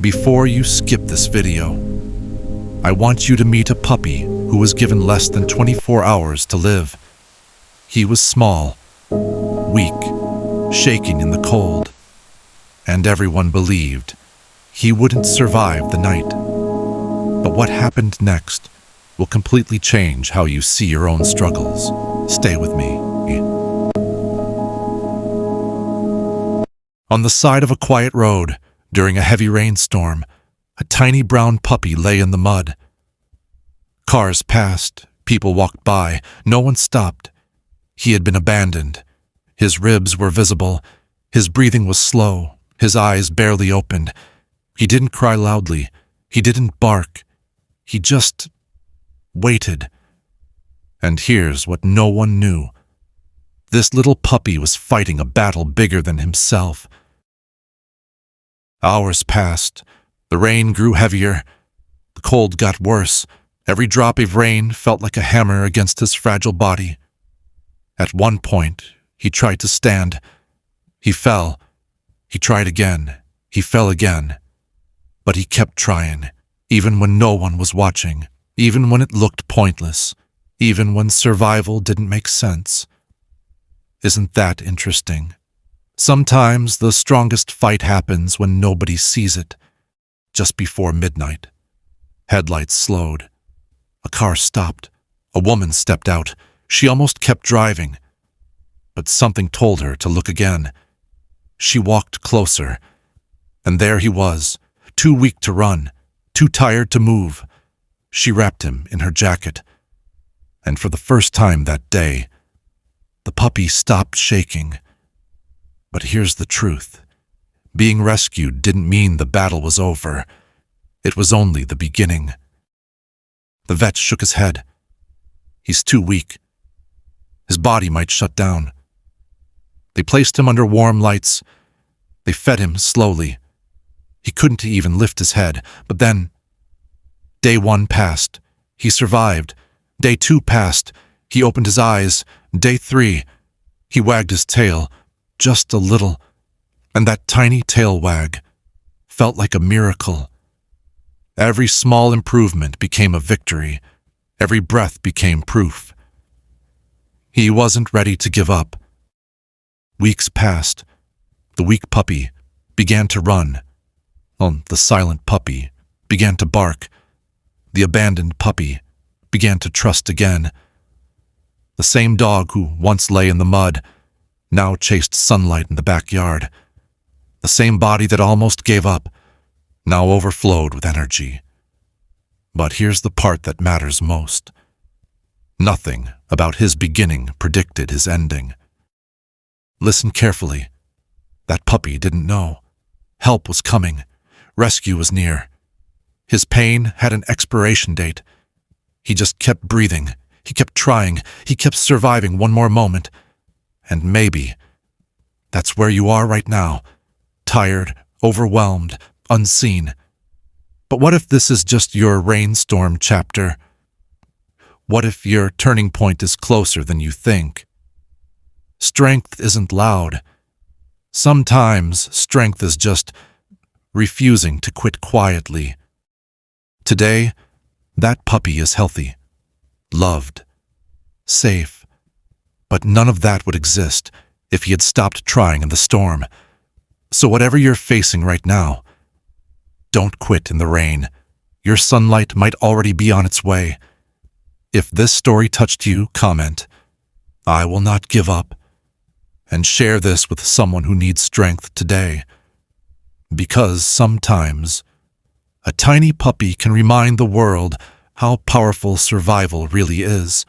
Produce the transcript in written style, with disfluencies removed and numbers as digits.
Before you skip this video, I want you to meet a puppy who was given less than 24 hours to live. He was small, weak, shaking in the cold, and everyone believed he wouldn't survive the night. But what happened next will completely change how you see your own struggles. Stay with me. On the side of a quiet road, during a heavy rainstorm, a tiny brown puppy lay in the mud. Cars passed, people walked by, no one stopped. He had been abandoned. His ribs were visible, his breathing was slow, his eyes barely opened. He didn't cry loudly, he didn't bark, he just waited. And here's what no one knew. This little puppy was fighting a battle bigger than himself. Hours passed. The rain grew heavier. The cold got worse. Every drop of rain felt like a hammer against his fragile body. At one point, he tried to stand. He fell. He tried again. He fell again. But he kept trying, even when no one was watching, even when it looked pointless, even when survival didn't make sense. Isn't that interesting? Sometimes the strongest fight happens when nobody sees it. Just before midnight, headlights slowed. A car stopped. A woman stepped out. She almost kept driving. But something told her to look again. She walked closer. And there he was, too weak to run, too tired to move. She wrapped him in her jacket. And for the first time that day, the puppy stopped shaking. But here's the truth. Being rescued didn't mean the battle was over. It was only the beginning. The vet shook his head. He's too weak. His body might shut down. They placed him under warm lights. They fed him slowly. He couldn't even lift his head. But then, day 1 passed. He survived. Day 2 passed. He opened his eyes. Day 3, he wagged his tail. Just a little, and that tiny tail wag felt like a miracle. Every small improvement became a victory. Every breath became proof. He wasn't ready to give up. Weeks passed. The weak puppy began to run. The silent puppy began to bark. The abandoned puppy began to trust again. The same dog who once lay in the mud now chased sunlight in the backyard. The same body that almost gave up now overflowed with energy. But here's the part that matters most. Nothing about his beginning predicted his ending. Listen carefully. That puppy didn't know. Help was coming. Rescue was near. His pain had an expiration date. He just kept breathing. He kept trying. He kept surviving one more moment. And maybe that's where you are right now, tired, overwhelmed, unseen. But what if this is just your rainstorm chapter? What if your turning point is closer than you think? Strength isn't loud. Sometimes strength is just refusing to quit quietly. Today, that puppy is healthy, loved, safe. But none of that would exist if he had stopped trying in the storm. So whatever you're facing right now, don't quit in the rain. Your sunlight might already be on its way. If this story touched you, comment, "I will not give up," and share this with someone who needs strength today. Because sometimes, a tiny puppy can remind the world how powerful survival really is.